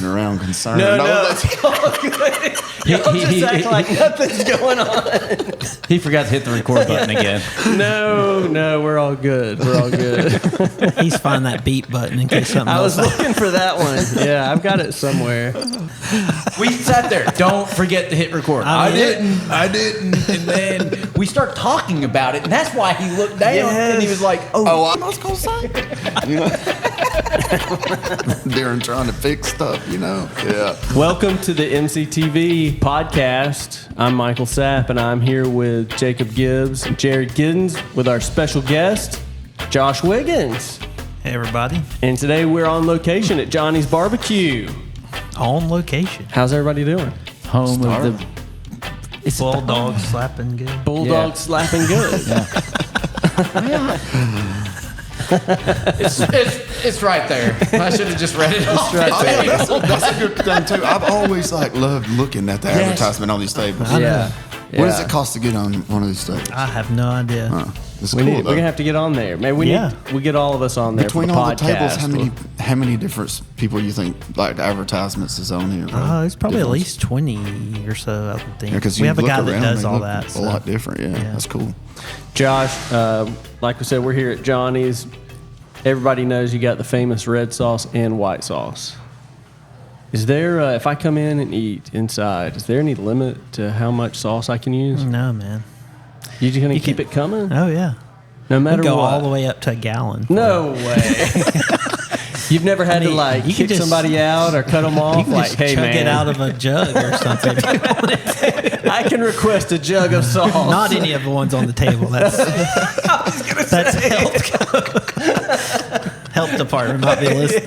looking around concerned. No, it's all good. Y'all just act like nothing's going on. He forgot to hit the record button again. No, we're all good. He's finding that beep button in case something else. I was looking for that one. Yeah, I've got it somewhere. We sat there. Don't forget to hit record. I didn't. And then we start talking about it, and that's why he looked down and he was like, "Oh, I was gonna say." Darren trying to fix stuff, Yeah. Welcome to the MCTV Podcast. I'm Michael Sapp, and I'm here with Jacob Gibbs and Jared Giddens with our special guest, Josh Wiggins. Hey, everybody. And today we're on location at Johnny's Barbecue. On location. How's everybody doing? home of the." It's Bulldog slapping good. Bulldog slapping good. It's right there. I should have just read it off. That's a good thing too. I've always loved looking at the advertisement on these tables. Yeah. What does it cost to get on one of these tables? I have no idea. It's We're cool, gonna have to get on there. Maybe we get all of us on there. Between for the all podcast. the tables, how many different people you think advertisements is on here? It's probably at least 20 or so, I would think. Because we have a guy that does all that. A lot different. Yeah, that's cool. Josh, like we said, we're here at Johnny's. Everybody knows you got the famous red sauce and white sauce. Is there, if I come in and eat inside, is there any limit to how much sauce I can use? No, man. You just gonna keep it coming? Oh, yeah. No matter we'll go what? all the way up to a gallon. No way. You've never had to you kick just, somebody out or cut them off? You can like, just hey, chug man. it out of a jug or something. I can request a jug of sauce. Not any of the ones on the table. That's health department might be listening.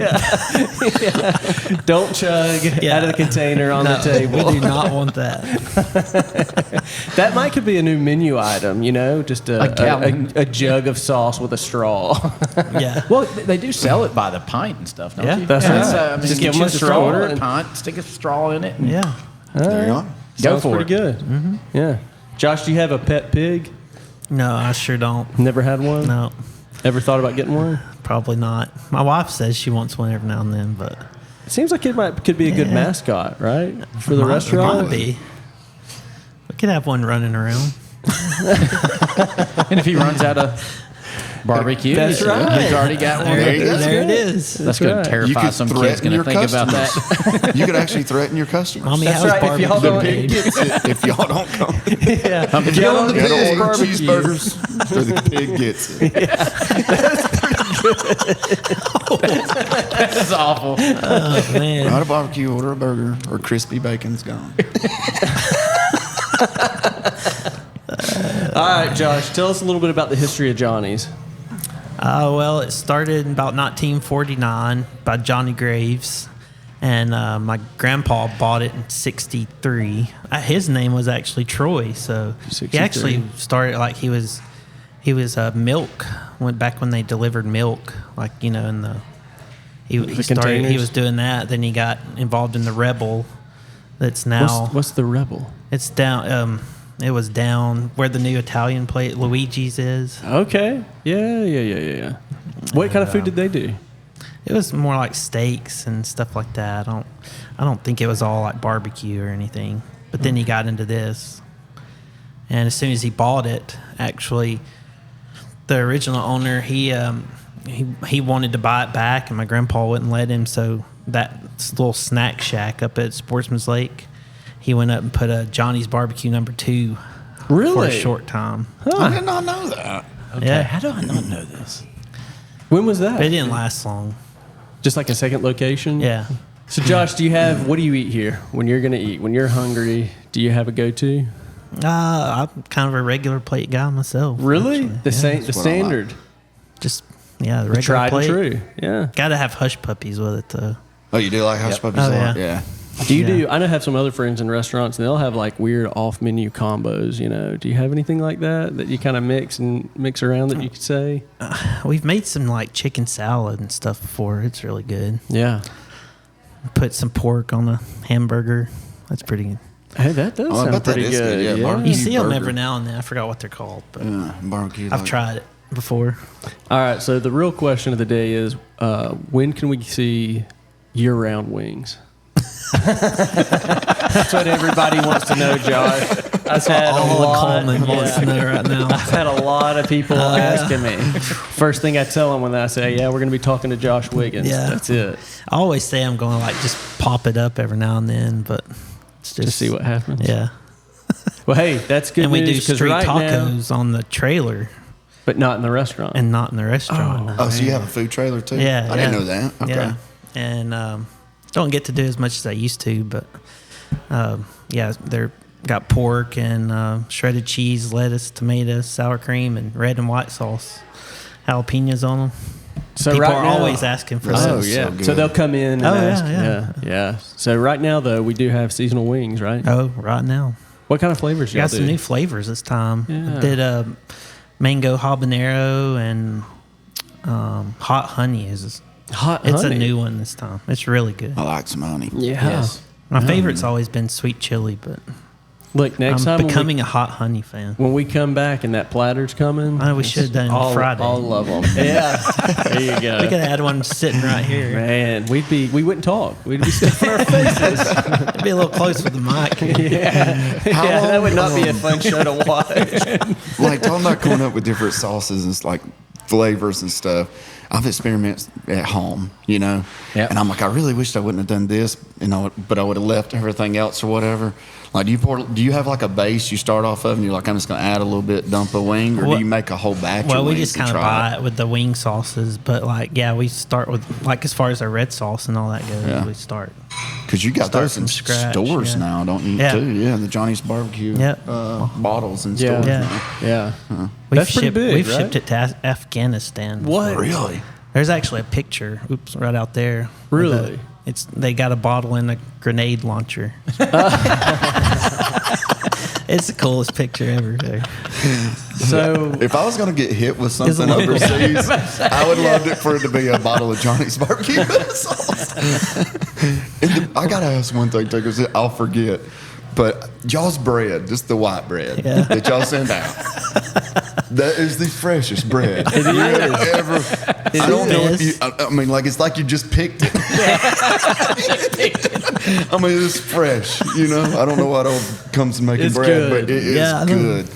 Yeah. Don't chug out of the container on the table. We do not want that. That could be a new menu item, just a jug of sauce with a straw. Yeah. Well, they do sell it by the pint and stuff, don't you? That's right. Just give them a straw or a pint, stick a straw in it. Yeah. There you go. Go for it. Pretty good. Mm-hmm. Yeah. Josh, do you have a pet pig? No, I sure don't. Never had one? No. Ever thought about getting one? Probably not. My wife says she wants one every now and then, but it seems like it could be a good mascot, right? For the restaurant? It might be. We could have one running around. And if he runs out of barbecue, that's right. He's already got one. There it is. That's going to terrify some kids. Going to think about that. You could actually threaten your customers. Mommy, that's how's right. barbecue? If y'all don't pig gets it. If y'all don't come, if y'all don't get order barbecue cheeseburgers, or the pig gets it. That's awful. Oh, man. Not a barbecue, order a burger, or crispy bacon's gone. All right, Josh, tell us a little bit about the history of Johnny's. Well, it started in about 1949 by Johnny Graves, and my grandpa bought it in '63. His name was actually Troy, so 63. He actually started he was milk. Went back when they delivered milk, in the he was doing that. Then he got involved in the Rebel. That's now what's the Rebel? It's down. It was down where the new Italian place Luigi's is. Okay. Yeah. What kind of food did they do? It was more like steaks and stuff like that. I don't think it was all like barbecue or anything. But then he got into this. And as soon as he bought it, actually, the original owner, he wanted to buy it back, and my grandpa wouldn't let him. So that little snack shack up at Sportsman's Lake, he went up and put a Johnny's Barbecue #2 for a short time. Huh. I did not know that. Okay. Yeah. How do I not know this? When was that? But it didn't last long. Just like a second location? Yeah. So, Josh, what do you eat here when you're going to eat? When you're hungry, do you have a go-to? I'm kind of a regular plate guy myself. Really? Actually. The standard? Like. Just, the regular tried plate. and true. Yeah. Got to have hush puppies with it, though. Oh, you do like hush puppies? Oh, yeah. Yeah. I know I have some other friends in restaurants, and they'll have weird off-menu combos, Do you have anything like that you kind of mix around that you could say? We've made some chicken salad and stuff before. It's really good. Yeah. Put some pork on a hamburger. That's pretty good. Hey, that does sound pretty good. Yeah. You see them every now and then. I forgot what they're called. But barbecue. I've tried it before. All right, so the real question of the day is, when can we see year-round wings? That's what everybody wants to know, Josh. I've had All of Cullman wants to know right now. I've had a lot of people asking me. First thing I tell them when I say, yeah, we're going to be talking to Josh Wiggins. Yeah. That's it. I always say I'm going to like just pop it up every now and then, but it's just To see what happens. Yeah. Well, hey, that's good And we do news, 'cause street right now- tacos on the trailer but not in the restaurant. and not in the restaurant. Oh, so you have a food trailer too? Yeah, I didn't know that. Okay. Yeah, and don't get to do as much as I used to, but yeah, they're got pork and shredded cheese, lettuce, tomatoes, sour cream, and red and white sauce, jalapenos on them. So People right are now- always asking for Oh, those. yeah. so good. So they'll come in and Oh, yeah, ask. yeah. Yeah. So right now, though, we do have seasonal wings, right? Oh, right now. What kind of flavors do We y'all got some do? new flavors this time. Yeah. Did mango habanero and hot honey is. Hot It's honey. a new one this time. It's really good. I like some honey. Yeah. Yes. My favorite's always been sweet chili, but Look, next I'm time when becoming a hot honey fan. we come back and that platter's coming, I know we should have done it I'll, Friday. I'll love them. Yeah. There you go. We could have had one sitting right here. Man, we wouldn't talk. We'd be stuffing our faces. It'd be a little close with the mic. Yeah, that would not be a fun show to watch. Like talking about coming up with different sauces and like flavors and stuff. I've experimented at home, you know, Yep. and I'm like, I really wished I wouldn't have done this, but I would have left everything else or whatever. Like, do you have like a base you start off of, and you're like, I'm just going to add a little bit, dump a wing, or Well- do you make a whole batch? Well, of we wings just to kind of try buy it with the wing sauces, but like, yeah, we start with like as far as our red sauce and all that goes, Yeah. we start. Because you got Start those in from scratch, stores yeah. now, don't you? Yeah. Too, yeah, the Johnny's Barbecue Yep. bottles and Yeah. stores. Yeah. now. Yeah. We've That's pretty big, We've right? shipped it to Afghanistan. What? Really? There's actually a picture. Oops, right out there. Really? They got a bottle and a grenade launcher. It's the coolest picture ever. There. So If I was going to get hit with It's something a little- overseas, I would love it for it to be a bottle of Johnny's Barbecue sauce. I got to ask one thing, too, because I'll forget. But y'all's bread, just the white bread Yeah. that y'all send out, that is the freshest bread you have ever. I don't know if you. I mean, like it's like you just picked it. I mean, it's fresh. You know, I don't know what all comes in making It's bread, good. but it is Yeah, I know. good.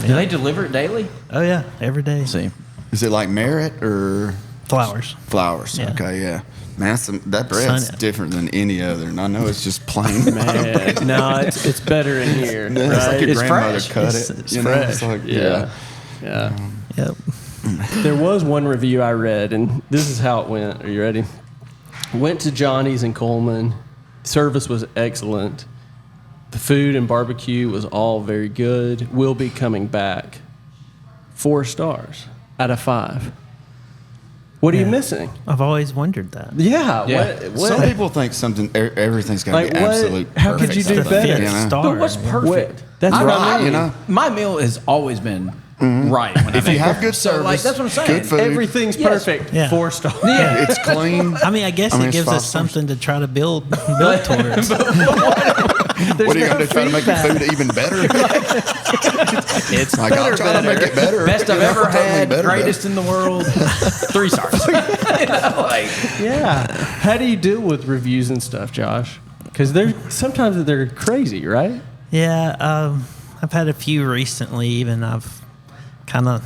Do they deliver it daily? Oh yeah, every day. See. Is it like merit or Flowers. flowers? Yeah. Okay, yeah. Man, that bread's Sun- different than any other, and I know it's just plain. man, no, it's better in here. Yeah, it's like right? your It's grandmother fresh. cut It's- it. it's you know? fresh. It's like, Yeah. Yeah. Yep. There was one review I read, and this is how it went. Are you ready? Went to Johnny's in Cullman. Service was excellent. The food and barbecue was all very good. We'll be coming back. 4 stars out of 5. What are you Yeah. missing? I've always wondered that. Yeah. Yeah. What, Some people think everything's got to Like be what- absolute. how could you perfect do something, better? You know? Star. But what's perfect? What? That's what I Right, mean. you know. My meal has always been right. When I If you make have it. good So, service, like, that's what I'm saying. good food, Everything's Yes. perfect. Yeah. 4 stars. Yeah. it's clean. I mean, I guess I mean, it it's gives 5 us stars. something to try to build towards. What are you going to try to make your food even better? It's Like, I'll try to make it better. Best I've You know, ever totally had. better, Greatest in the world. 3 stars. You know, like, Yeah. How do you deal with reviews and stuff, Josh? Because sometimes they're crazy, right? Yeah, I've had a few recently. Even I've kind of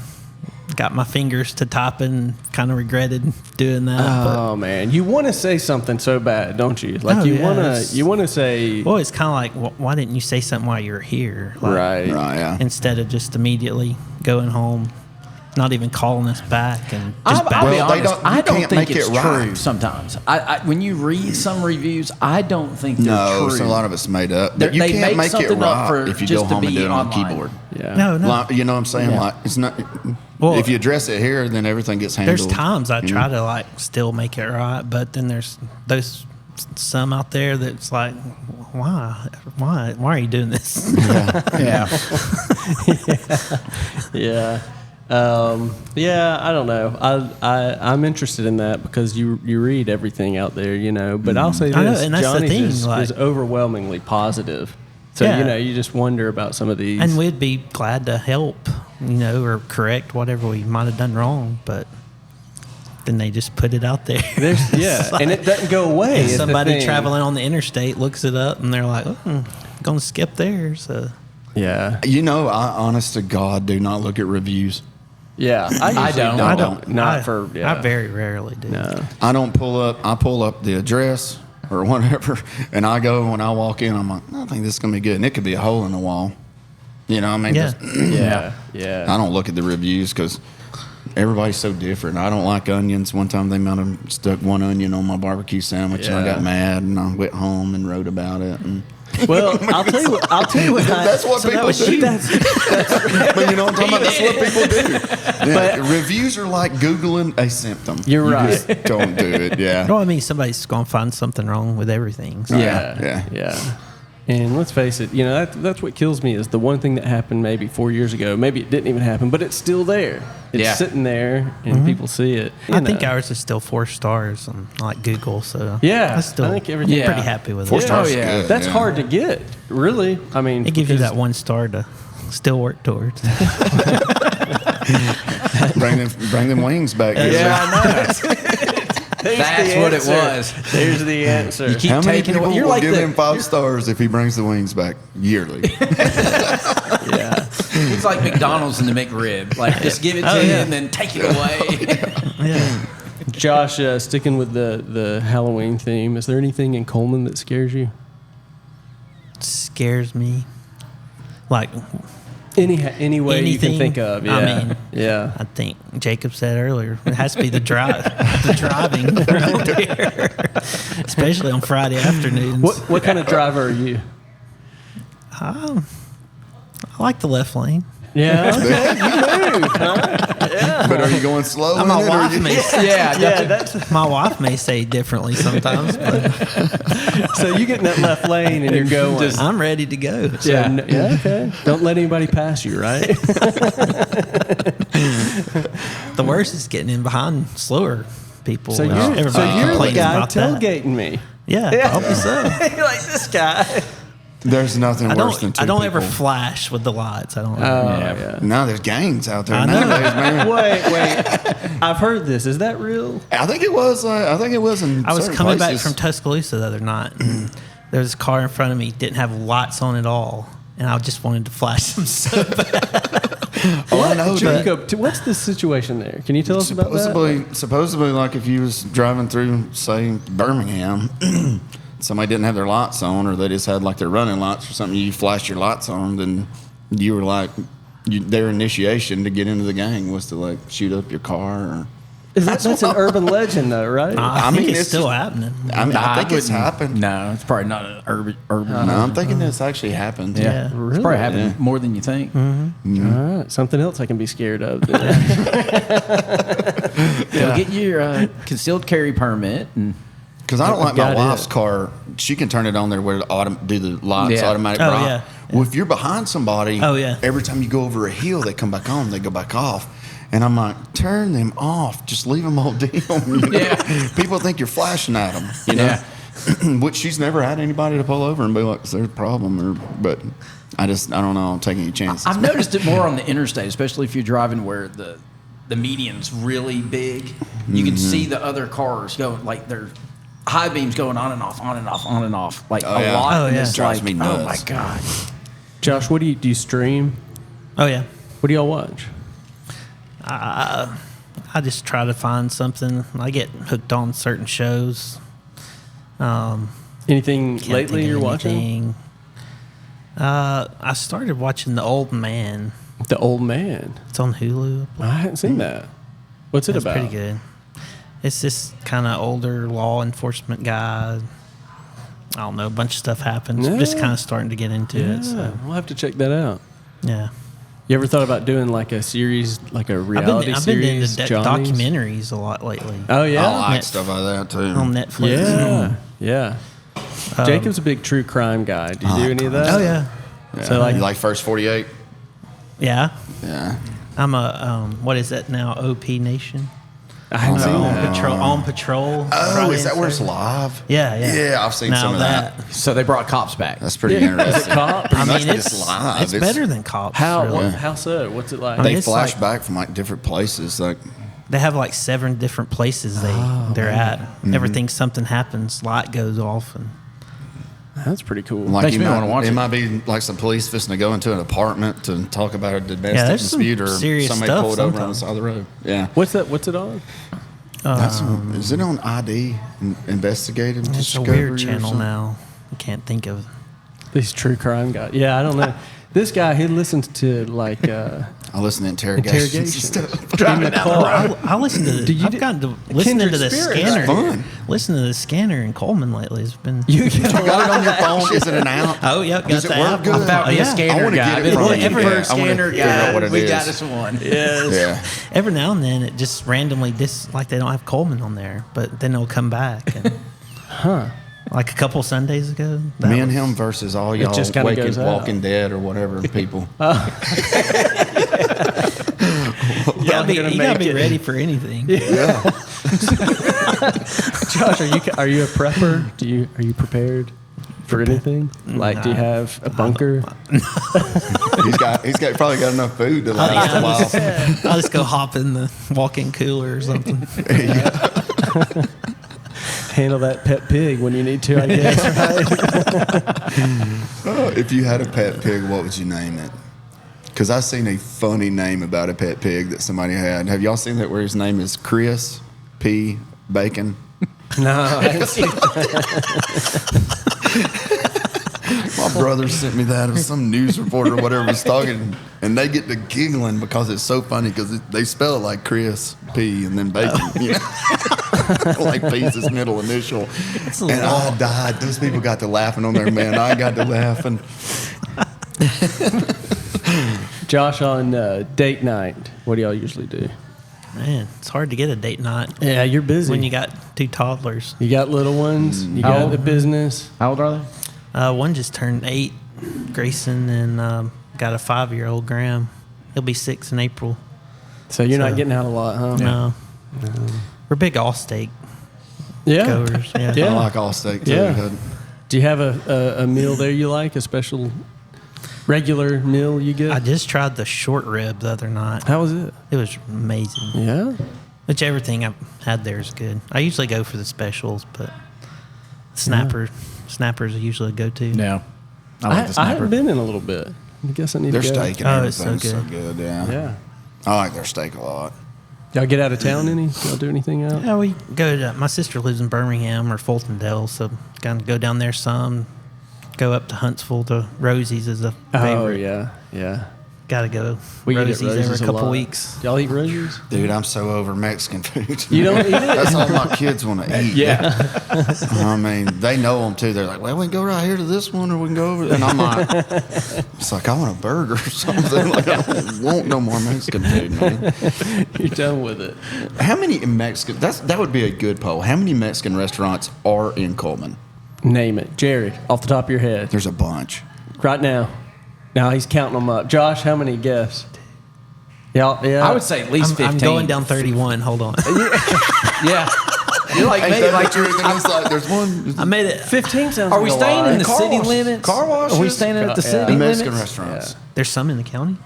got my fingers to typing. Kind of regretted doing that. Oh man, you want to say something so bad, don't you? Like Oh, you yeah, want it's- to, you want to say, Well, it's kind of like, why didn't you say something while you were here? Like, right? Right, yeah. Instead of just immediately going home, not even calling us back and just I'll be Well, they honest. don't- I you don't can't think make it's it right. true. Sometimes, when you read some reviews, I don't think they're No, true. so a lot of it's made up. They're- But you they can't make it something up right for if you just go to home and be do it on a online. keyboard. Yeah. no. Like, you know what I'm saying? Yeah. Like it's not. Well, if you address it here, then everything gets handled. There's times I you try know? to like still make it right, but then there's those some out there that's like, why are you doing this? Yeah. Yeah. Yeah, I don't know. I'm interested in that because you read everything out there, you know. But I'll say this: I know, and that's the Johnny's thing, is like- overwhelmingly positive. So Yeah. you know, you just wonder about some of these. And we'd be glad to help, or correct whatever we might have done wrong. But then they just put it out there. Yeah, and it doesn't go away. And is the somebody thing. traveling on the interstate looks it up, and they're like, "Oh, I'm going to skip there." So Yeah, You know, I honest to God do not look at reviews. yeah. I usually don't. I don't. Not for. Yeah. I very rarely do. No. I don't pull up. I pull up the address or whatever, and I go when I walk in. I'm like, I think this is gonna be good, and it could be a hole in the wall. You know, I mean, Yeah. Yeah. Yeah. I don't look at the reviews because everybody's so different. I don't like onions. One time they might have stuck one onion on my barbecue sandwich, and I Yeah. got mad, and I went home and wrote about it. And Well, I'll tell you what. that's what So that people was do. you. But you know what I'm talking about? That's what people do. Yeah, reviews are like Googling a symptom. You're You right. just don't do it. Yeah. Well, I mean, somebody's going to find something wrong with everything. So. Yeah. And let's face it, you know, that's what kills me is the one thing that happened maybe 4 years ago. Maybe it didn't even happen, but it's still there. It's Yeah. sitting there, and people see it. I You think know. ours is still 4 stars on like Google. So Yeah, I still I think everything- Yeah. pretty happy with 4 it. stars. Oh, is yeah. good, That's yeah. hard to get, really. I mean, It gives you because- that 1 star to still work towards. Bring them wings back. Yeah, I know. There's That's the what it answer. was. There's the answer. You keep How many taking people away. You're will like give the, him 5 stars if he brings the wings back yearly? Yeah. He's like McDonald's in the McRib. Like, just give it to you and then take it away. Yeah. Josh, sticking with the Halloween theme, is there anything in Cullman that scares you? Scares me. Like, Any way you Anything? can think of? Yeah. I mean, yeah. I think Jacob said earlier, it has to be the driving right there. Especially on Friday afternoons. What kind of driver are you? I like the left lane. Yeah. Okay. You move. Huh? But are you going slow? My in it, or wife you- may Yeah. That's my wife may say differently sometimes, but so you get in that left lane and you're going. I'm ready to go. So, yeah. Okay. Don't let anybody pass you, right? The worst is getting in behind slower people. So you're, Everybody the complains guy about that. tailgating me. Yeah, probably so. You're like this guy. There's nothing I worse than don't. two I don't ever people. flash with the lights. I don't. Yeah. No, there's gangs out there I know. nowadays, man. Wait. I've heard this. Is that real? I think it was. I think it was in. I was certain coming back places. from Tuscaloosa the other night, and there was a car in front of me didn't have lights on at all, and I just wanted to flash them so bad. Oh, I know. that. Jacob, what's the situation there? Can you tell us about that? Supposedly, like if you was driving through, say, Birmingham, somebody didn't have their lights on, or they just had like their running lights or something. You flashed your lights on, then you were like, their initiation to get into the gang was to like shoot up your car. Or, That's an urban legend, though, right? I mean, think it's it's still just- happening. I mean, I think it's wouldn't- happened. No, it's probably not an urban. No, I'm thinking this actually happened. Yeah. It's Really? probably happening Yeah. more than you think. All right. Something else I can be scared of. then. So get your concealed carry permit and Because I don't like my Got wife's it. car. She can turn it on there where it do the lights Yeah. automatic. Oh, bright. yeah. Well, if you're behind somebody, Oh, yeah. every time you go over a hill, they come back on. They go back off. And I'm like, turn them off. Just leave them all dim. You know? Yeah. People think you're flashing at them. You know? Which she's never had anybody to pull over and be like, is there a problem? But I don't know. I'm taking any chances. I've noticed it more on the interstate, especially if you're driving where the median's really big. You can see the other cars going, like their high beams going on and off, on and off, on and off, like Oh, a yeah. lot. Oh, and yeah. it's Drives like, me oh my nuts. god. Josh, what do you stream? Oh yeah. What do y'all watch? I just try to find something. I get hooked on certain shows. Anything Can't lately think of you're watching? anything. I started watching The Old Man. The Old Man. It's on Hulu. I hadn't seen that. What's it That's about? pretty good. It's this kind of older law enforcement guy. I don't know. A bunch of stuff happens. Yeah. Just kind of starting to get into Yeah, it. So we'll have to check that out. yeah. You ever thought about doing like a series, like a I've reality been into series? Johnny's? documentaries a lot lately. Oh yeah, I like Net- stuff like that too. On Netflix. yeah. Jacob's a big true crime guy. Do you do any of that? Oh yeah. Yeah. So, like- You like First 48? Yeah. Yeah. I'm a what is that now? OP Nation. I haven't seen no. that. On patrol. Oh, Friday is that and where it's Saturday. live? Yeah, yeah. Yeah, I've seen Now some of that. So they brought cops back. That's pretty Is it interesting. cop? Pretty I much mean, just it's live. it's better than cops. How really. how so? What's it like? I mean, They it's flash like- back from like different places. Like They have like 7 different places they're at. Everything something happens, light goes off, and That's pretty cool. Like Makes me want to watch it. It might be like some police fixing to go into an apartment to talk about a domestic there's some dispute or serious somebody stuff pulled over on the sometimes. side of the road. Yeah. What's it on? Is it on ID? Investigative it's a Discovery weird or channel something? now. I can't think of. These true crime guys. Yeah, I don't know. This guy, he listens to like I listen to interrogations and interrogations. stuff. Driving the car. I listen to. Do you I've do- gotten to listening to the Kindred spirits. scanner. Fun. Listen to the scanner in Coleman lately. It's been. You You got it on your phone? Is it an app? Oh, yep. Does Got it the work app. good? I found me a Yeah. I scanner wanna guy. get it from you. Every Yeah, I wanna scanner figure out guy, what it we is. got us one. Yes. Yeah. Every now and then, it just randomly like they don't have Coleman on there, but then it'll come back. And, Like a couple Sundays ago. that Me and was- him versus all y'all just kinda goes out. Walking Dead or whatever people. You gotta be, gonna you gotta make be it. ready for anything. Yeah. Josh, are you a prepper? Are you prepared for anything? Like, do you have a bunker? He's probably got enough food to last a while. I'll just go hop in the walk-in cooler or something. Handle that pet pig when you need to, I guess. Right? If you had a pet pig, what would you name it? Because I seen a funny name about a pet pig that somebody had. Have y'all seen that where his name is Chris P. Bacon? No, I haven't seen My brother sent me that. It was some news reporter or whatever was talking, and they get to giggling because it's so funny because they spell it like Chris P. and then Bacon. You know? Like P's his middle initial. And I died. Those people got to laughing on there, man. I got to laughing. Josh, on date night, what do y'all usually do? Man, it's hard to get a date night Yeah, you're busy. when you got 2 toddlers. You got little ones. You How got old? the business. How old are they? One just turned 8, Grayson, and got a 5-year-old, Graham. He'll be 6 in April. So you're not So- getting out a lot, huh? No. We're big all-steak Yeah. goers. Yeah. Yeah. I like all steak too. Yeah. Do you have a meal there you like? A special regular meal you get? I just tried the short rib the other night. How was it? It was amazing. Yeah. Which everything I've had there is good. I usually go for the specials, but snappers are usually a go-to. Yeah. I I like the snapper. haven't been in a little bit. I guess I need Their to go. steak and Oh, it's so everything's so good. good. Yeah. Yeah. I like their steak a lot. Y'all get out of town any? Y'all do anything out? Yeah, we go to, my sister lives in Birmingham or Fultondale, so kind of go down there some, go up to Huntsville to Rosie's is a Oh, favorite. yeah. Yeah. Got to go. We eat at Rosie's every Rosie's a couple lot. weeks. Y'all eat Rosie's? Dude, I'm so over Mexican food. You don't eat it? That's all my kids want to eat. Yeah. I mean, they know them too. They're like, well, we can go right here to this one or we can go over. And I'm like, it's like, I want a burger or something. Like, I don't want no more Mexican food, man. You're done with it. How many Mexican, that would be a good poll. How many Mexican restaurants are in Cullman? Name it. Jared, off the top of your head. There's a bunch. Right now. Now he's counting them up. Josh, how many guess? Y'all, yeah. I would say at least 15. I'm going down 31. Hold on. Yeah. You're like me. Like you're, There's one. I made it. 15 sounds are we like a staying lot. in the Car city wash- limits? car washes? Are we staying at the Yeah. city Mexican limits? restaurants. There's some in the county.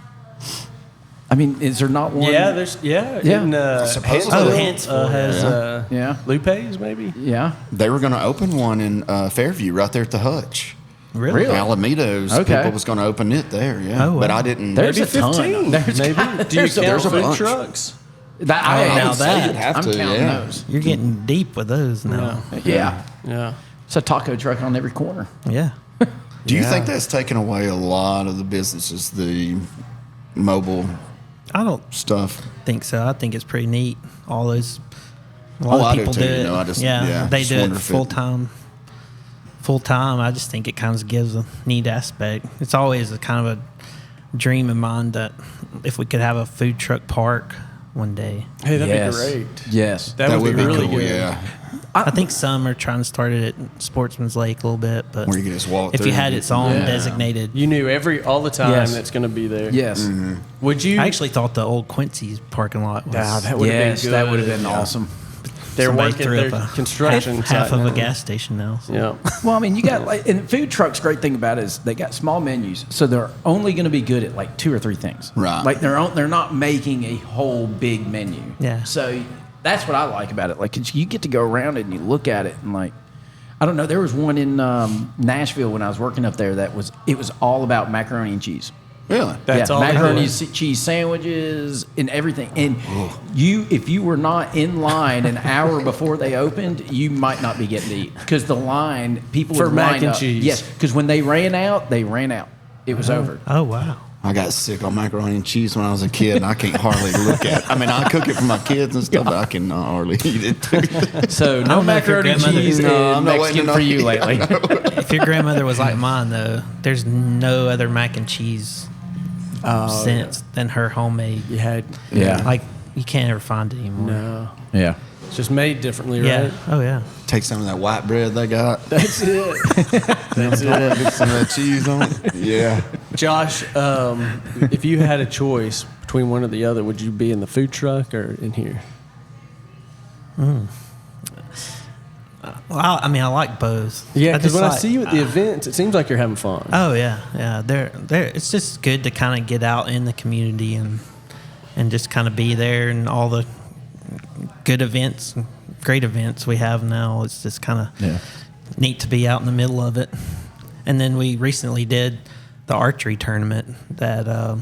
I mean, is there not one? Yeah, there's Yeah. In, Supposedly. Hansville, has Yeah. Lupe's maybe. Yeah. They were going to open one in Fairview right there at the Hutch. Really? Alameda's Okay. people was going to open it there, yeah. Oh, wow. But I didn't. There's Maybe a ton. 15. There's maybe. got- Do you there's a- count there's a food bunch. trucks? That, I I, would say you'd have I'm to, counting yeah. those. You're getting deep with those now. Yeah. Yeah. It's a taco truck on every corner. Yeah. Do you Yeah. think that's taken away a lot of the businesses, the mobile I don't stuff? think so. I think it's pretty neat. All those. A Oh, lot I of do people too, do you it. know, I just- yeah, yeah, they just do it wonder if it- full time. Full time. I just think it kind of gives a neat aspect. It's always a kind of a dream in mine that if we could have a food truck park one day. Hey, that'd Yes. be great. Yes. That would be really cool, good. yeah. I think some are trying to start it at Sportsman's Lake a little bit, but Where you can just walk if through you had and its get- own Yeah. designated. You knew all the time Yes. that's going to be there. Yes. Mm-hmm. Would you? I actually thought the old Quincy's parking lot was. Nah, that would have Yes, been good. that would have been awesome. They're somebody working threw their up construction half site of a now. gas station now. So. Yeah. Well, I mean, you got like, and food trucks. Great thing about it is they got small menus, so they're only going to be good at like 2 or 3 things. Right. Like they're not making a whole big menu. Yeah. So that's what I like about it. Like 'cause you get to go around it and you look at it and like, I don't know. There was one in Nashville when I was working up there it was all about macaroni and cheese. Really? That's all they macaroni do. and cheese sandwiches and everything. And if you were not in line an hour before they opened, you might not be getting to eat because the line people For would mac line and up. cheese. Yes, because when they ran out, they ran out. It was over. Oh wow. I got sick on macaroni and cheese when I was a kid, and I can't hardly look at it. I mean, I cook it for my kids and stuff, but I cannot hardly eat it. So no don't know if your macaroni and grandmother- cheese No, I'm and not Mexican waiting for on- you lately. If your grandmother was like mine, though, there's no other mac and cheese sense than her homemade. You had Yeah. Like you can't ever find it anymore. no. Yeah. It's just made differently, Yeah. right? Oh yeah. Take some of that white bread they got. That's it. That's it. Get some of that cheese on it. Yeah. Josh, if you had a choice between one or the other, would you be in the food truck or in here? Well, I mean, I like both. Yeah, I because just when I like- see you at the events, it seems like you're having fun. Oh yeah, yeah. They're it's just good to kind of get out in the community and just kind of be there and all the good events, great events we have now. It's just kind of neat to be out in the middle of it. And then we recently did the archery tournament that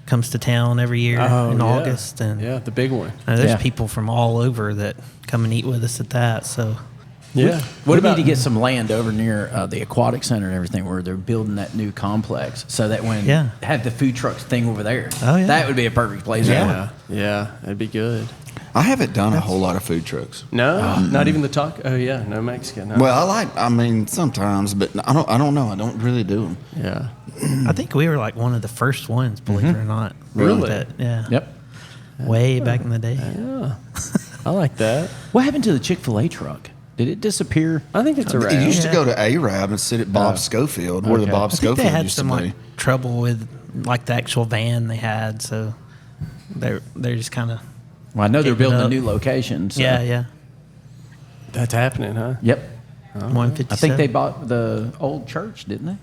comes to town every year in August, and yeah, the big one. there's Yeah. people from all over that come and eat with us at that. So Yeah. We need to get some land over near the aquatic center and everything where they're building that new complex so that when have the food trucks thing over there. Oh, yeah. That would be a perfect place. Yeah, yeah, that'd be good. I haven't done a whole lot of food trucks. No, not even the taco. Oh yeah, no Mexican. No. Well, I mean, sometimes, but I don't know. I don't really do them. Yeah. I think we were like one of the first ones, believe it or not. Really? That, yeah. Yep. Way back in the day. Yeah. I like that. What happened to the Chick-fil-A truck? Did it disappear? I think it's It around. used to go to Arab and sit at Bob Schofield, where the Okay. Bob I think they Schofield had used some to be. like trouble with like the actual van they had, so they're just kind of Well, I know they're Keeping building a up. new location. So. yeah. That's happening, huh? Yep. 157. I think they bought the old church, didn't they?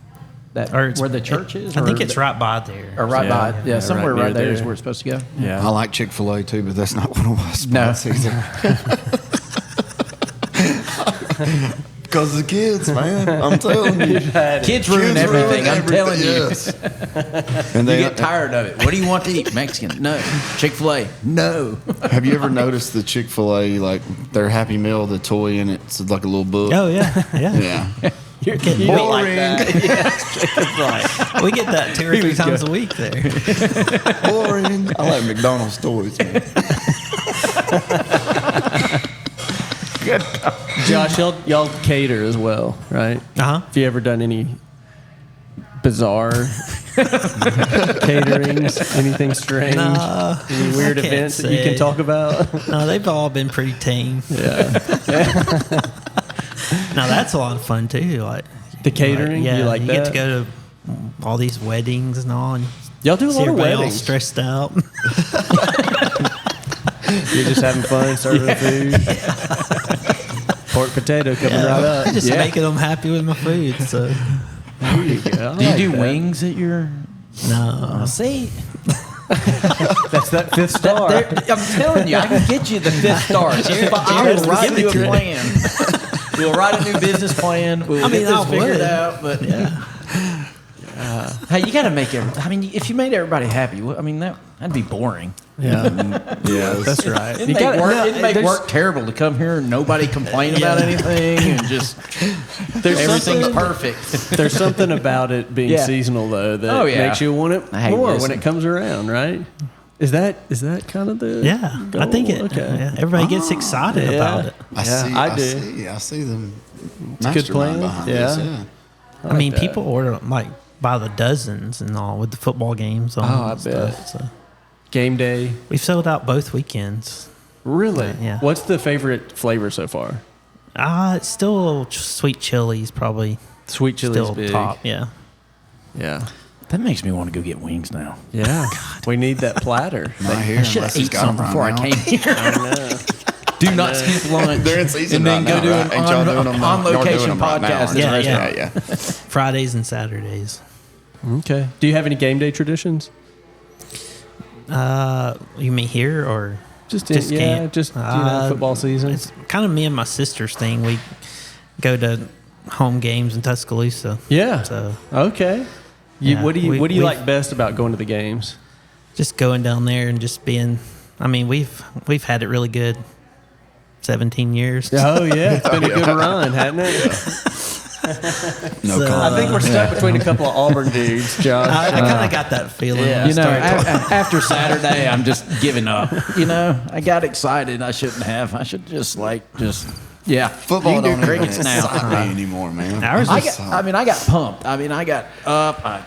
That Or it's- where the church is? I think or it's the- right by there. Or right Yeah, by, yeah, yeah, somewhere right right near there is there. where it's supposed to go. Yeah. I like Chick-fil-A too, but that's not one of my No. spots either. Because the kids, man. I'm telling you. Kids ruin everything. I'm telling you. Yes. And You they get tired of it. What do you want to eat? Mexican? No. Chick-fil-A? No. Have you ever noticed the Chick-fil-A, like their Happy Meal, the toy in it? It's like a little book. Oh yeah, yeah. Yeah. You're getting you don't like boring. that. We get that 2 or 3 times a week there. Boring. I like McDonald's toys, man. Josh, y'all cater as well, right? Uh huh. Have you ever done any bizarre caterings? Anything strange? No, Any weird I can't events that you say. can talk about? No, they've all been pretty tame. Yeah. Now that's a lot of fun too. Like The catering? yeah, You like get to that? go to all these weddings and all, and Y'all do a see lot of everybody all weddings. stressed out. You're just having fun serving the food. Pork potato coming right up. Just making them happy with my food. So There you go. Do you do wings at your... no, See? That's that 5th star. I'm telling you, I can get you the 5th star. I will write you a plan. We'll write a new business plan. We'll get I this figured would. out. But hey, you got to make I mean, if you made everybody happy, I mean, that'd be boring. Yeah. Yeah, That's right. It'd make work terrible to come here and nobody complain about anything and just everything's perfect. There's something about it being Yeah. seasonal though that Oh, yeah. makes you want it Hey, more when listen. it comes around, right? Is that kind of the yeah, I think it. Okay. Yeah, everybody gets excited about it. I do. I see them. It's a good plan. Behind Yeah. this, yeah. I mean, that. people order like by the dozens and all with the football games on. Oh, I and stuff, bet. So Game day. we've sold out both weekends. Really? Yeah. What's the favorite flavor so far? It's still sweet chilies, probably Sweet chili's still big. top. Yeah. Yeah. That makes me want to go get wings now. Yeah. We need that platter. Not here I should unless have he's ate got some them before I right came here. I know. Do not skip lunch. They're in season and then right go now, do right? Ain't y'all doing them an now? Y'all doing on-location them right now, podcast. aren't you? at the Yeah, restaurant. Yeah. Fridays and Saturdays. Okay. Do you have any game day traditions? You mean here or Just camp? football season. It's kind of me and my sister's thing. We go to home games in Tuscaloosa. Yeah. So Okay. Yeah, what do you we've- like best about going to the games? just going down there and just being. I mean, we've had it really good. 17 years. Oh yeah, it's been a good run, hasn't it? No So, comment. I think we're stuck between a couple of Auburn dudes, Josh. I kind of got that feeling. Yeah. when I You know, started after Saturday, I'm just giving up. You know, I got excited. I shouldn't have. I should yeah. Football you can don't do even crickets now. excite me anymore, man. Ours I was- got pumped. I mean, I got up. I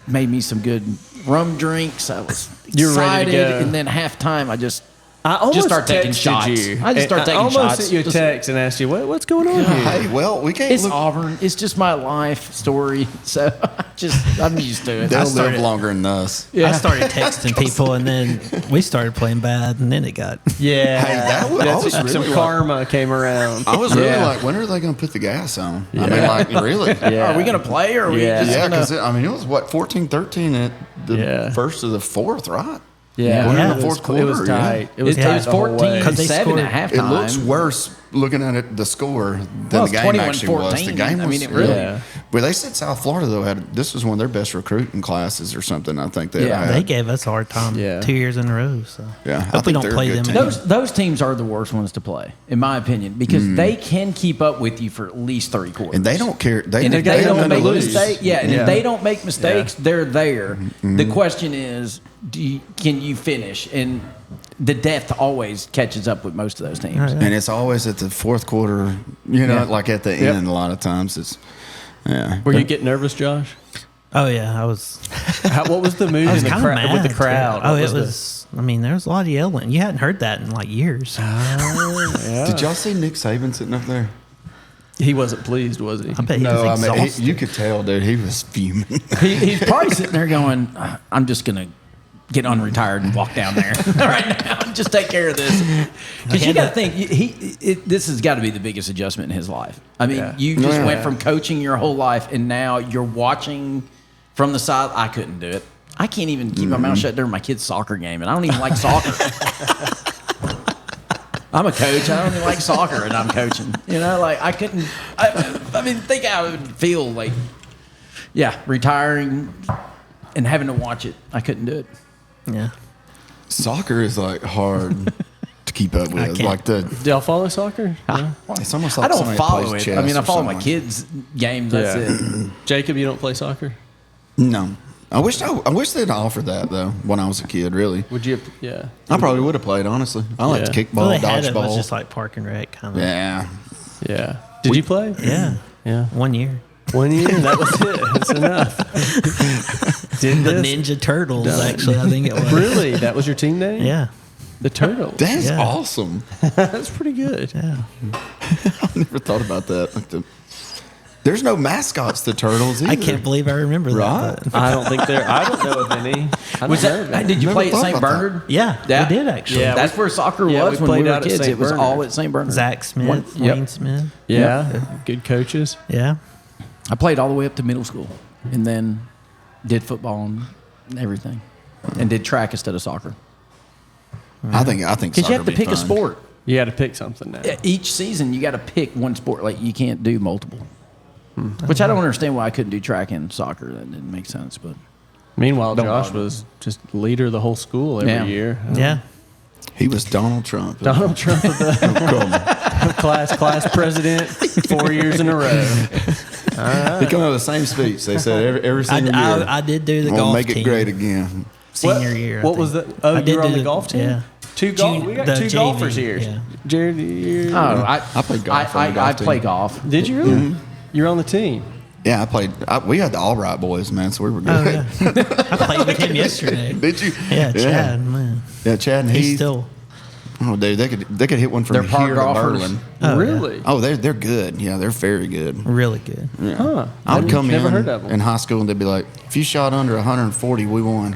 made me some good rum drinks. I was You were ready excited, to go. and then halftime, I just almost start taking texted shots. you. I just start taking I almost shots. sent you a Just- text and asked you what's going on here. Hey, well, we can't It's look. Auburn. It's just my life story. So I'm used to it. They'll started- live longer than us. I started texting people, and then we started playing bad, and then it got. Yeah, Hey, that was- I was some really like- karma came around. I was really Yeah. like, when are they going to put the gas on? I mean, like, really? Yeah. Are we gonna play or are we Yeah. just Yeah, gonna? because I mean, it was what 14-13 at the Yeah. first of the fourth, right? Yeah, Going into the it was- fourth quarter, It was yeah. tight. It was It tight was the whole way. 14-7 scored- at halftime. It looks worse looking at it, the score than Well, the it's game actually was. 21-14. The game was. I mean, it really- Yeah. Well, they said South Florida though this was one of their best recruiting classes or something. I think they Yeah. had. They gave us a hard time Yeah. 2 years in a row. So Yeah, I hope we think don't they're a play good them. team. Those teams are the worst ones to play, in my opinion, because they can keep up with you for at least 3 quarters. and they don't care. They, And if they they have don't nothing make to lose. mistakes, and Yeah. if they don't make mistakes, they're there. Mm-hmm. The question is, can you finish? And the depth always catches up with most of those teams. And it's always at the fourth quarter. You know, Yeah. like at the Yep. end. A lot of times it's. Yeah. Were you getting nervous, Josh? Oh yeah, I was. What was the mood I was in the kind of mad with the too. crowd? Oh, What it the- was. I mean, there was a lot of yelling. You hadn't heard that in like years. Yeah. Did y'all see Nick Saban sitting up there? He wasn't pleased, was he? I bet he No, I was mean exhausted. you could tell, dude. He was fuming. He's probably sitting there going, I'm just going to get unretired and walk down there right now and just take care of this. Because you got to think, this has got to be the biggest adjustment in his life. I mean, Yeah. you just Yeah. went from coaching your whole life and now you're watching from the side. I couldn't do it. I can't even keep my mouth shut during my kid's soccer game, and I don't even like soccer. I'm a coach. I don't even like soccer, and I'm coaching. You know, like I couldn't. I mean, think how I would feel like, retiring and having to watch it. I couldn't do it. Yeah. Soccer is like hard to keep up with. can't. Like the Do y'all follow soccer? Yeah. it's almost like I don't somebody follow plays it. chess I mean, I or follow my something. kids' games. That's Yeah. it. Jacob, you don't play soccer? No, I wish they'd offered that though when I was a kid. Really, Would you? Yeah. I probably would have played. Honestly, I liked Yeah. kickball, Well, they had it was dodgeball. just like park and rec kind of. Yeah, Yeah. Did you play? Yeah. Yeah. 1 year. 1 year. That was it. That's enough. Did The this? Ninja Turtles, actually, I think it was. Really? That was your team name? Yeah. The Turtles. that's Yeah. awesome. That's pretty good. Yeah. I never thought about that. Like there's no mascots to turtles either. I can't believe I remember Right? that. but- I don't think there. I don't know of any. Was that? Did you Never play at thought St. about that. Bernard? Yeah, Yeah. we did actually. Yeah. That's where soccer Yeah, was we when we played were out at kids. St. It was Bernard. all at St. Bernard. Zach Smith, One- yep. Wayne Smith. Yeah. Good coaches. Yeah. I played all the way up to middle school, and then did football and everything, and did track instead of soccer. I think Because you soccer have to would be pick a fun. sport. You got to pick something now. Each season, you got to pick one sport. Like you can't do multiple. Which I don't understand why I couldn't do track and soccer. That didn't make sense. But Meanwhile, Don't Josh bother me. was just leader of the whole school every Yeah. year. Yeah. He was Donald Trump. Donald Trump, the class president, 4 years in a row. He come up with the same speech. They said every single year. I did do the We'll golf make team. it great again. Senior year. I What think. was the? Oh, I you did were on do the golf team. Yeah. We got the two JV, golfers here. yeah. Jared, you I played golf on the golf I team. play golf. did you really? You were on the team. Yeah, I played. We had the Albright boys, man, so we were good. Oh, yeah. I played with him yesterday. Did you? Yeah, Chad, man. Yeah, Chad and He's Heath. still. Oh, dude, they could hit one from They're par here to golfers. Berlin. Oh, really? Oh, they're good. Yeah, they're very good. Really good. Huh? I would come Never in heard of them. in high school and they'd be like, if you shot under 140, we won.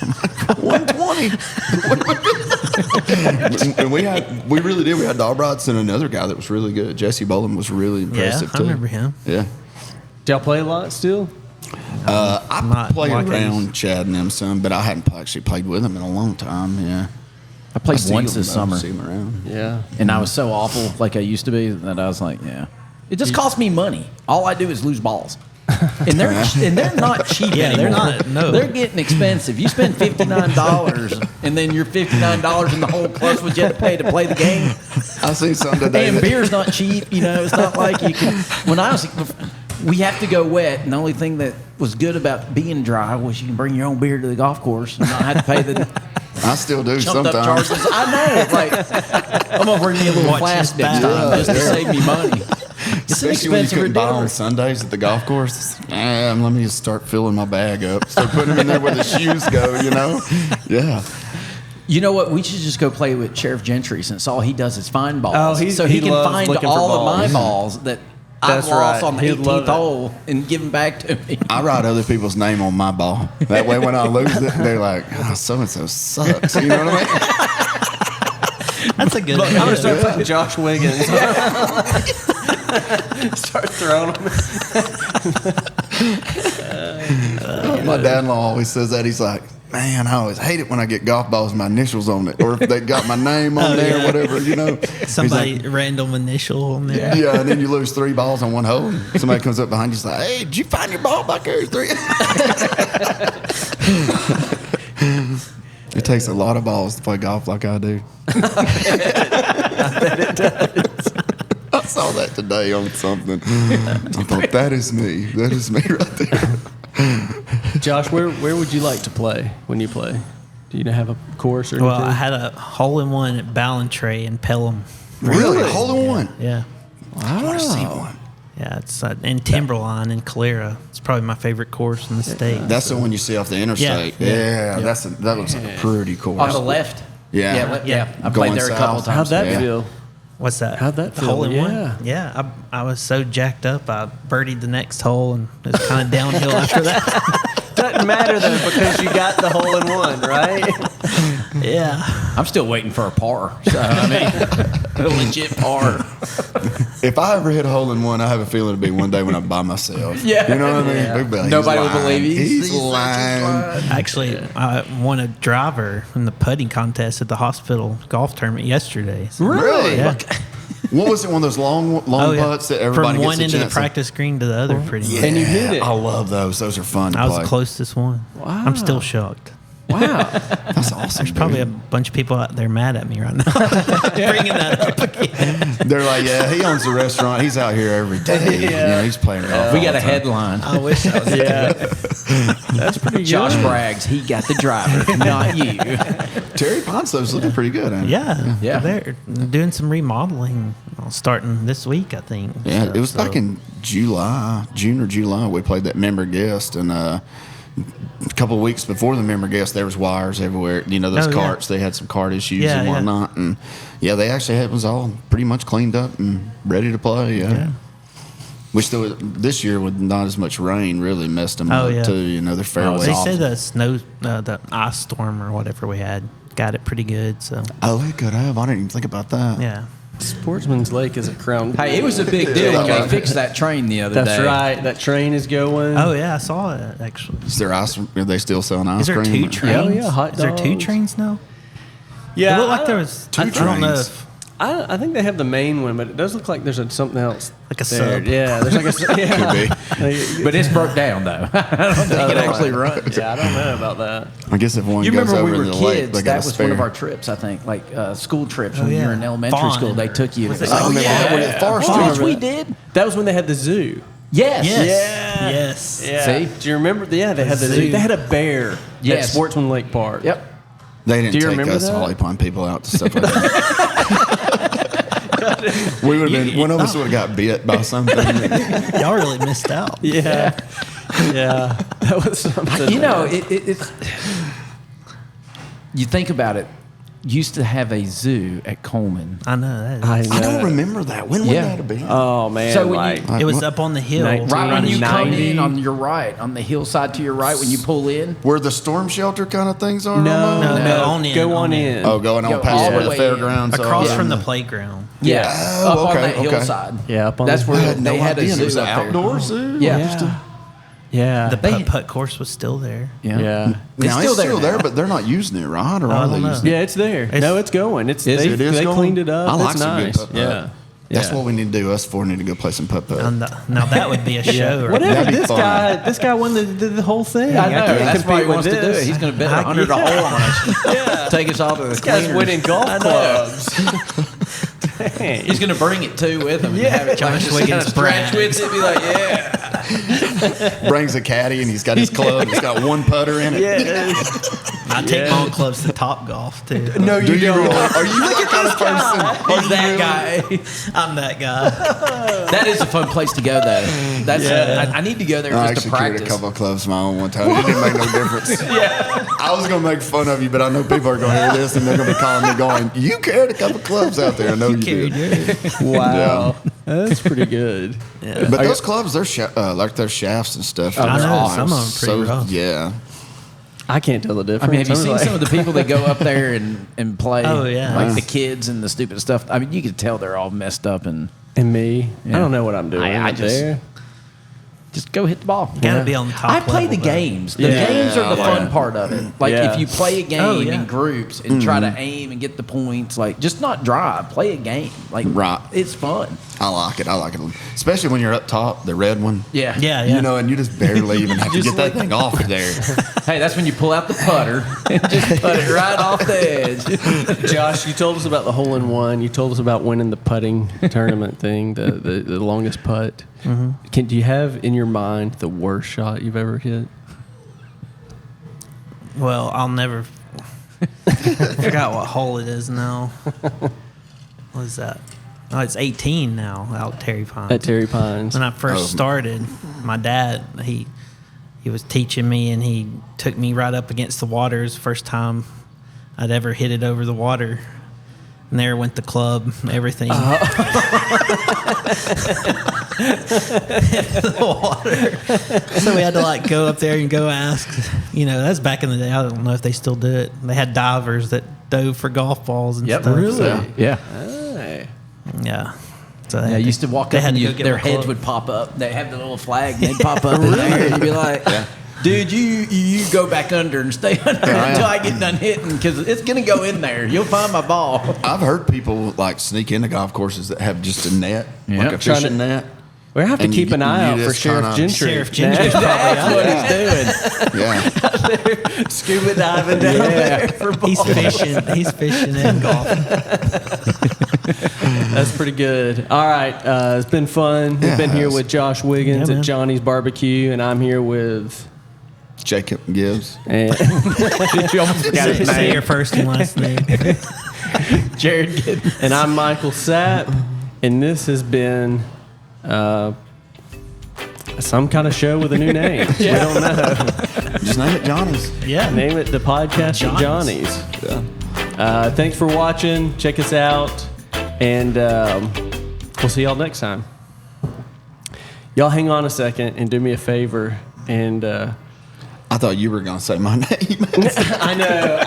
120. And we really did. We had Dahlbratz and another guy that was really good. Jesse Boland was really impressive I too. remember him. Yeah. Do y'all play a lot still? I played like around Chad and them some, but I hadn't actually played with them in a long time. Yeah. I played see once them, this though. summer, See them around. Yeah. and I was so awful like I used to be that I was like, yeah. It just costs me money. All I do is lose balls. And they're not cheap Yeah, they're anymore. not, no. They're getting expensive. You spend $59 and then you're $59 in the hole plus what you had to pay to play the game. I seen some today. And beer's not cheap, It's not like you can. We have to go wet, and the only thing that was good about being dry was you can bring your own beer to the golf course and not have to pay the I still do jumped up sometimes. charges. I know. It's like I'm gonna bring me a little Watch flask his next back. time just to save me money. It's an Especially when you expensive couldn't buy on endeavor. Sundays at the golf course. Let me just start filling my bag up. Start putting them in there where the shoes go, Yeah. You know what? We should just go play with Sheriff Gentry since all he does is find balls. Oh, so he he can loves find looking for all of my balls. balls that That's I've lost right. on the He'd love 18th it. hole and give them back to me. I write other people's name on my ball. That way when I lose it, they're like, so-and-so sucks. You know what I mean? That's a good I'm gonna idea. start putting Josh Wiggins. Start throwing them. My dad-in-law always says that. He's like, man, I always hate it when I get golf balls with my initials on it. Or if they got my name on there or whatever, He's Somebody like, random initial on there. yeah, and then you lose 3 balls on one hole. And somebody comes up behind you and like, hey, did you find your ball back there? 3. It takes a lot of balls to play golf like I do. I bet it does. I saw that today on something. I thought, that is me. That is me right there. Josh, where would you like to play when you play? Do you have a course or anything? Well, I had a hole-in-one at Ballantrae in Pelham. Really? Hole in one? Yeah. I want to see one. Yeah, it's in Timberline in Calera. It's probably my favorite course in the state. That's the one you see off the interstate. Yeah. That looks like a pretty course. On the left. Yeah. Yeah. I Going played there a couple south. times. How'd that Yeah. feel? What's that? How'd that The feel? hole-in-one? Yeah. Yeah, I was so jacked up, I birdied the next hole, and it was kind of downhill after that. Doesn't matter though because you got the hole in one, right? Yeah. I'm still waiting for a par. So, I mean, a legit par. If I ever hit a hole in one, I have a feeling it'll be one day when I'm by myself. Yeah. You know what I mean? Yeah. People be like, Nobody will "He's lying. believe He's he's lying. Actually, I won a driver in the putting contest at the hospital golf tournament yesterday. So- Really? Yeah. What was it? One of those long Oh, yeah. putts that everybody From gets one a end of the chance practice green to the other, pretty much. And you hit it. I love those. Those are fun to I was play. the closest one. Wow. I'm still shocked. Wow. That's awesome. There's probably a bunch of people out there mad at me right now. Bringing that up again. They're like, yeah, he owns the restaurant. He's out here every day. Yeah. He's playing golf. We all got the a time. headline. I wish I was. Yeah. That's pretty Josh good. brags he got the driver, not you. Terry Ponce's looking pretty good, ain't he? Yeah. They're doing some remodeling starting this week, I think. Yeah, So- it was back in June or July. We played that member guest, and a couple of weeks before the member guest, there was wires everywhere. Those Oh, yeah. carts. They had some cart issues Yeah, and yeah. whatnot, and they actually had it was all pretty much cleaned up and ready to play. Yeah. Which this year with not as much rain really messed them Oh, up yeah. too. Their fairways. They off. say the snow, the ice storm or whatever we had, got it pretty good. So Oh, they could have. I didn't even think about that. yeah, Sportsman's Lake is a crown. Hey, it was a big deal when they fixed that train the other That's day. right. That train is going. Oh yeah, I saw it actually. Is there ice? Are they still selling ice Is there cream? two trains? Oh, yeah, hot Is there two dogs. trains now? Yeah. It looked like there was Two I don't know trains. if I think they have the main one, but it does look like there's something else. Like a there. sub. Yeah, there's like a yeah. But it's broke down, though. I don't think it actually runs. Yeah, I don't know about that. I guess if one You goes remember over when we were the lake, kids, they got that a was one of spare. our trips, I think, like school trips Oh, when you yeah. were in elementary Fawn. school. They took you. Was To it- go, oh, yeah. When at Forest Gosh, Street. we did. That was when they had the zoo. Yes. Yes. Yeah. See? Do you remember? Yeah, they had the zoo. Zoo. They had a bear Yes. at Sportsman Lake Park. Yep. They didn't Do you take remember us that? Holly Pond people out to stuff like that. We would have been. One of us would have got bit by something. Y'all really missed out. Yeah. Yeah. That was something. It's. You think about it. used to have a zoo at Cullman. I know that. I I don't remember that. When would that have been? Oh man! So when like, you- It was up on the hill. Right when you come 90. in on your right, on the hillside to your right, when you pull in. Where the storm shelter kind of things are? no, almost? No, on in, go on on in. in. Oh, going Go on past all where the the way fairgrounds are. Across Yeah. from the playground. Yeah, Oh, up on okay, that okay. hillside. Yeah, up on That's the- where I had they no had a idea. zoo It was an up there. outdoor zoo. Yeah. Yeah, The They- putt course was still there. Yeah. yeah. Now, still there now. but they're not using it, right? Or I are they don't know. using it? Yeah, it's there. No, it's going. It's Is they, it is they going? cleaned it up. I like it's some good nice. putt-putt. Yeah. That's Yeah. what we need to do. Us four need to go play some putt-putt. Now that would be a show. Right Whatever. That'd be This fun. guy won the whole thing. I know. can't That's why he compete with wants to do this. it. He's going to bet I- 100 a hole on us. Yeah. Take us all to the This guy's cleaners. winning golf I know. clubs. Dang. He's going to bring it too with him. Yeah. And have it Josh just Wiggins kind of scratch brags. with it. Be like, yeah. Brings a caddy and he's got his club. He's got one putter in it. Yeah. I take my own clubs to Top Golf too. No, Do you you don't. really? Are you that kind of person? He's that guy. I'm that guy. That is a fun place to go, though. That's I need to go there I just to actually carried a practice. couple of clubs of my own one time. It didn't make no difference. I was going to make fun of you, but I know people are going to hear this and they're going to be calling me going, you carried a couple of clubs out there. I know you Carried did. yours. Wow. That's pretty good. But those clubs, they're like their shafts and stuff. I they're know, awesome. some of them pretty rough. Yeah. I can't tell the difference. I mean, have you seen like- some of the people that go up there and play? Oh, yeah. Like the kids and the stupid stuff. I mean, you could tell they're all messed up and And me? Yeah. I don't know what I'm doing. I up just- there. just go hit the ball. Gotta be on the top I play level, the though. games. The Yeah. games are the Yeah, fun part of it. Like Yeah. if you play a game Oh, yeah. in groups and try to aim and get the points, like just not drive, play a game. Like Right. it's fun. I like it. Especially when you're up top, the red one. Yeah. Yeah. You know, and you just barely even have to get that thing off there. Hey, that's when you pull out the putter and just put it right off the edge. Josh, you told us about the hole in one. You told us about winning the putting tournament thing, the longest putt. Mm-hmm. Do you have in your mind the worst shot you've ever hit? Well, I'll never. I forgot what hole it is now. What is that? Oh, it's 18 now out Terry Pines. At Terry Pines. When I first started, my dad he was teaching me, and he took me right up against the water. It was the first time I'd ever hit it over the water. And there went the club, everything. The water. So we had to like go up there and go ask. You know, that's back in the day. I don't know if they still do it. They had divers that dove for golf balls and stuff. So, Yeah. Hey. yeah. So Yeah, I used to walk they up had and to go get their my heads club. would pop up. They have the little flag. They'd pop up in there, and you'd be like, "Dude, you go back under and stay under until I get done hitting because it's gonna go in there. You'll find my ball." I've heard people like sneak into golf courses that have just a net, Yeah. like a fishing net. We have to And keep you- an eye you out for just Sheriff kinda- Gentry. Sheriff Gentry's That's what he's doing. Yeah. Scuba diving down there for balls. He's fishing. He's fishing and golfing. That's pretty good. All right, it's been fun. We've been here with Josh Wiggins Yeah, at man. Johnny's Barbecue, and I'm here with. Jacob Gibbs. And You almost forgot his Say name. your first and last name. Jared Giddens. And I'm Michael Sapp, and this has been some kind of show with a new name. We don't know. Just name it Johnny's. Yeah. Name it the podcast at Johnny's. Johnny's. Yeah. Thanks for watching. Check us out, and we'll see y'all next time. Y'all hang on a second and do me a favor. And I thought you were going to say my name. I know.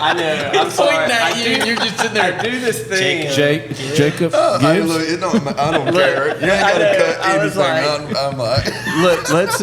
I'm sorry. You're just sitting there. I do this thing. Jacob Hey, Gibbs. look, I don't care. You ain't got to cut I was anything. like- I'm like. Look, let's